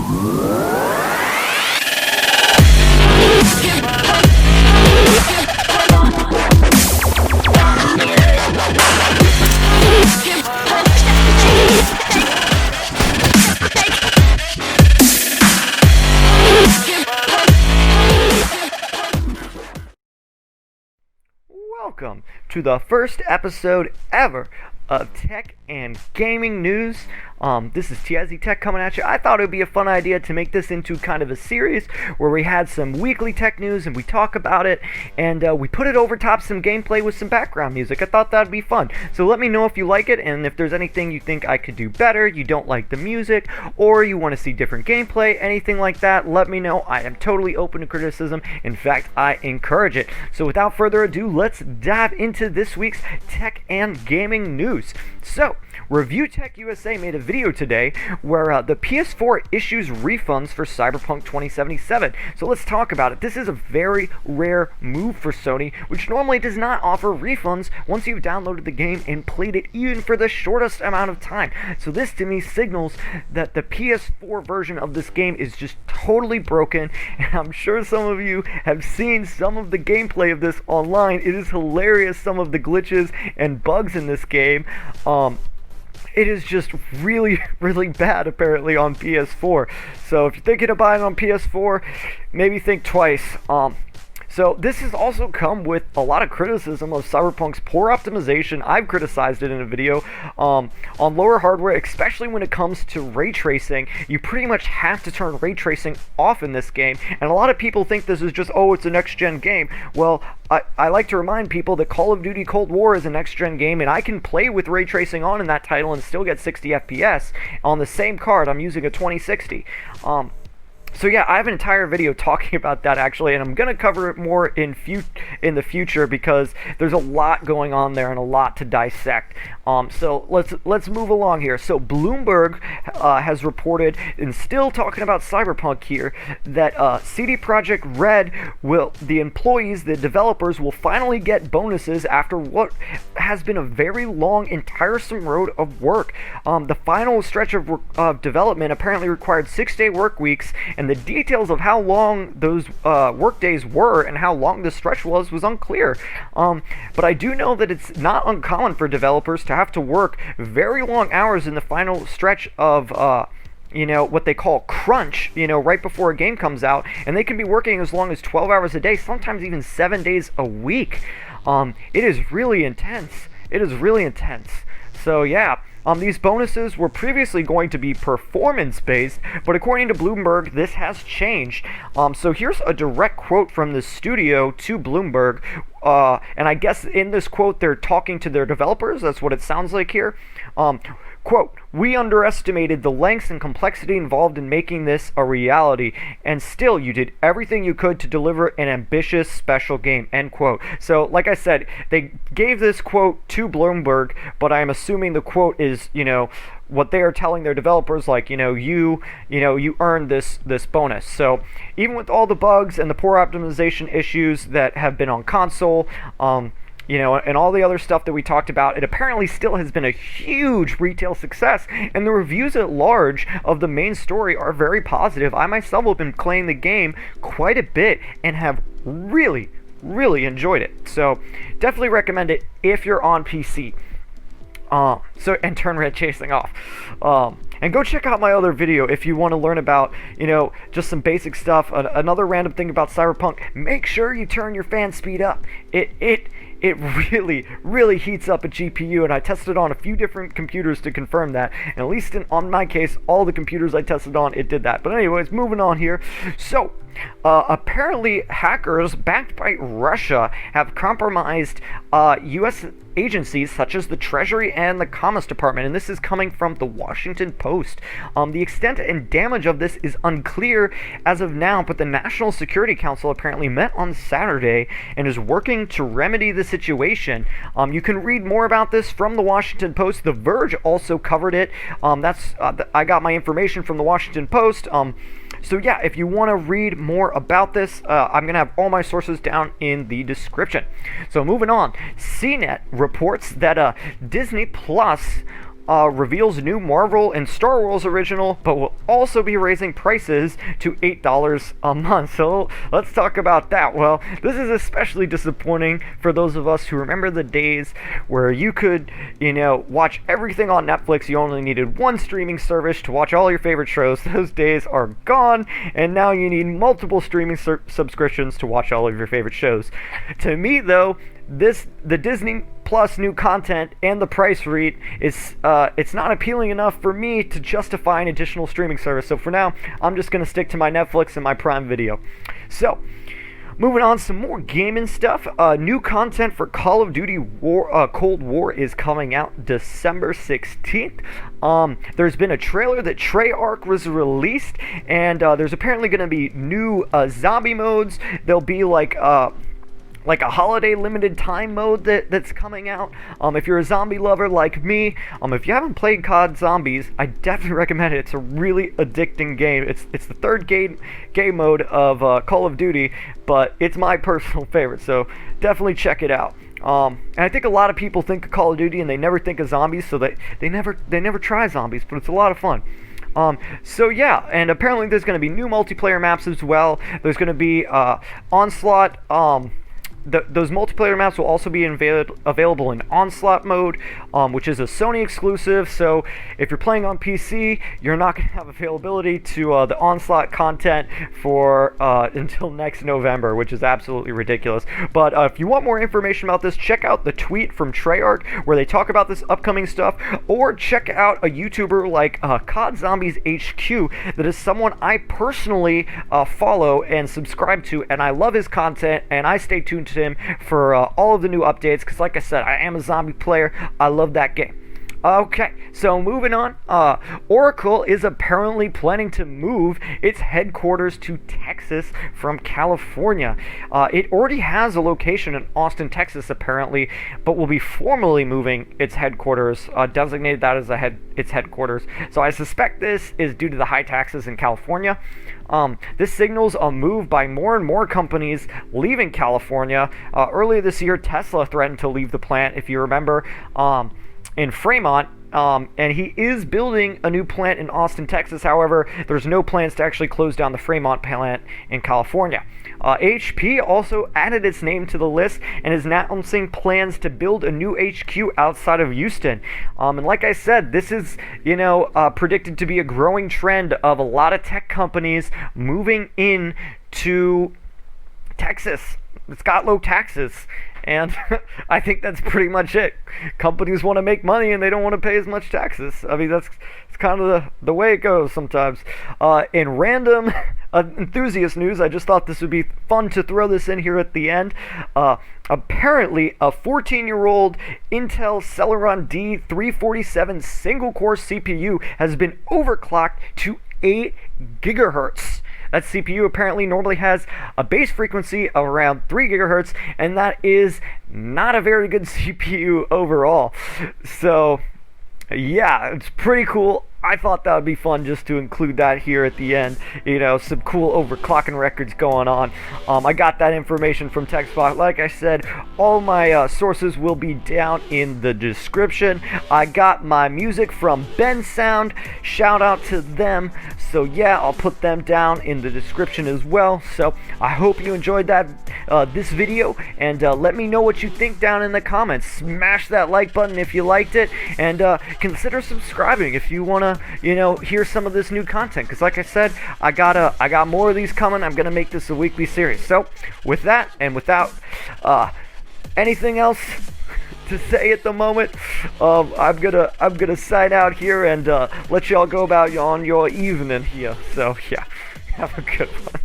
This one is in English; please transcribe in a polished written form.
Welcome to the first episode ever of Tech and Gaming News. This is Tiezzi-Tech coming at you. I thought it would be a fun idea to make this into kind of a series where we had some weekly tech news and we talk about it, and we put it over top some gameplay with some background music. I thought that would be fun. So let me know if you like it, and if there's anything you think I could do better, you don't like the music, or you want to see different gameplay, anything like that, let me know. I am totally open to criticism. In fact, I encourage it. So without further ado, let's dive into this week's tech and gaming news. So, Reviewtech USA made a video today where the PS4 issues refunds for Cyberpunk 2077. So let's talk about it. This is a very rare move for Sony, which normally does not offer refunds once you've downloaded the game and played it even for the shortest amount of time. So this to me signals that the PS4 version of this game is just totally broken, and I'm sure some of you have seen some of the gameplay of this online. It is hilarious, some of the glitches and bugs in this game. It is just really, really bad apparently on PS4. So if you're thinking of buying on PS4, maybe think twice. So this has also come with a lot of criticism of Cyberpunk's poor optimization. I've criticized it in a video on lower hardware, especially when it comes to ray tracing. You pretty much have to turn ray tracing off in this game, and a lot of people think this is just, oh, it's a next-gen game. Well, I like to remind people that Call of Duty Cold War is a next-gen game, and I can play with ray tracing on in that title and still get 60 FPS on the same card. I'm using a 2060. So yeah, I have an entire video talking about that actually, and I'm going to cover it more in the future because there's a lot going on there and a lot to dissect. So let's move along here. So Bloomberg has reported, and still talking about Cyberpunk here, that CD Projekt Red the employees, the developers, will finally get bonuses after what has been a very long and tiresome road of work. The final stretch of development apparently required 6-day work weeks, and the details of how long those work days were and how long the stretch was unclear. But I do know that it's not uncommon for developers to have to work very long hours in the final stretch of what they call crunch, right before a game comes out, and they can be working as long as 12 hours a day, sometimes even 7 days a week. It is really intense. It is really intense. So yeah. These bonuses were previously going to be performance-based, but according to Bloomberg, this has changed. So here's a direct quote from the studio to Bloomberg, and I guess in this quote they're talking to their developers. That's what it sounds like here. Quote, "We underestimated the lengths and complexity involved in making this a reality, and still you did everything you could to deliver an ambitious special game," end quote. So like I said, they gave this quote to Bloomberg, but I'm assuming the quote is, what they are telling their developers, like, you earned this bonus. So even with all the bugs and the poor optimization issues that have been on console, and all the other stuff that we talked about, it apparently still has been a huge retail success, and the reviews at large of the main story are very positive. I myself have been playing the game quite a bit and have really, really enjoyed it. So definitely recommend it if you're on PC. And turn red chasing off. And go check out my other video if you want to learn about, just some basic stuff. Another random thing about Cyberpunk, make sure you turn your fan speed up. It really, really heats up a GPU, and I tested on a few different computers to confirm that. And at least on my case, all the computers I tested on, it did that. But anyways, moving on here. So, apparently hackers backed by Russia have compromised U.S. agencies such as the Treasury and the Commerce Department, and this is coming from the Washington Post. The extent and damage of this is unclear as of now, but the National Security Council apparently met on Saturday and is working to remedy the situation. You can read more about this from the Washington Post. The Verge also covered it. I got my information from the Washington Post. So yeah, if you want to read more about this, I'm going to have all my sources down in the description. So moving on, CNET reports that Disney Plus reveals new Marvel and Star Wars original, but will also be raising prices to $8 a month. So let's talk about that. Well, this is especially disappointing for those of us who remember the days where you could, watch everything on Netflix. You only needed one streaming service to watch all your favorite shows. Those days are gone, and now you need multiple streaming subscriptions to watch all of your favorite shows. To me, though, the Disney Plus new content and the price read is it's not appealing enough for me to justify an additional streaming service. So for now, I'm just gonna stick to my Netflix and my Prime Video. So moving on, some more gaming stuff. New content for Call of Duty Cold War is coming out December 16th. There's been a trailer that Treyarch was released, and there's apparently going to be new zombie modes. There'll be like a holiday limited time mode that's coming out. If you're a zombie lover like me, if you haven't played COD Zombies, I definitely recommend it. It's a really addicting game. It's the third game mode of Call of Duty, but it's my personal favorite, so definitely check it out. And I think a lot of people think of Call of Duty and they never think of zombies, so they never try zombies, but it's a lot of fun. So yeah, and apparently there's going to be new multiplayer maps as well. There's going to be Onslaught. Those multiplayer maps will also be available in Onslaught mode, which is a Sony exclusive. So if you're playing on PC, you're not going to have availability to the Onslaught content for until next November, which is absolutely ridiculous. But if you want more information about this, check out the tweet from Treyarch where they talk about this upcoming stuff, or check out a YouTuber like COD Zombies HQ that is someone I personally follow and subscribe to, and I love his content, and I stay tuned to him for all of the new updates, because like I said, I am a zombie player. I love that game. Okay, so moving on, Oracle is apparently planning to move its headquarters to Texas from California. It already has a location in Austin, Texas, apparently, but will be formally moving its headquarters, designated that as its headquarters. So I suspect this is due to the high taxes in California. This signals a move by more and more companies leaving California. Earlier this year, Tesla threatened to leave the plant, if you remember, in Fremont, and he is building a new plant in Austin, Texas. However, there's no plans to actually close down the Fremont plant in California. HP also added its name to the list and is announcing plans to build a new HQ outside of Houston. And like I said, this is, predicted to be a growing trend of a lot of tech companies moving in to Texas. It's got low taxes, and I think that's pretty much it. Companies want to make money and they don't want to pay as much taxes. I mean, it's kind of the way it goes sometimes. In random enthusiast news, I just thought this would be fun to throw this in here at the end. Apparently, a 14-year-old Intel Celeron D347 single-core CPU has been overclocked to 8 gigahertz. That CPU apparently normally has a base frequency of around 3 gigahertz, and that is not a very good CPU overall. So, yeah, it's pretty cool. I thought that would be fun just to include that here at the end. Some cool overclocking records going on. I got that information from TechSpot. Like I said, all my sources will be down in the description. I got my music from Ben Sound. Shout out to them. So yeah, I'll put them down in the description as well. So I hope you enjoyed this video, and let me know what you think down in the comments. Smash that like button if you liked it, and consider subscribing if you want to hear some of this new content, because like I said, I got more of these coming. I'm gonna make this a weekly series. So with that, and without anything else to say at the moment, I'm gonna sign out here and let y'all go about on your evening here. So yeah, have a good one.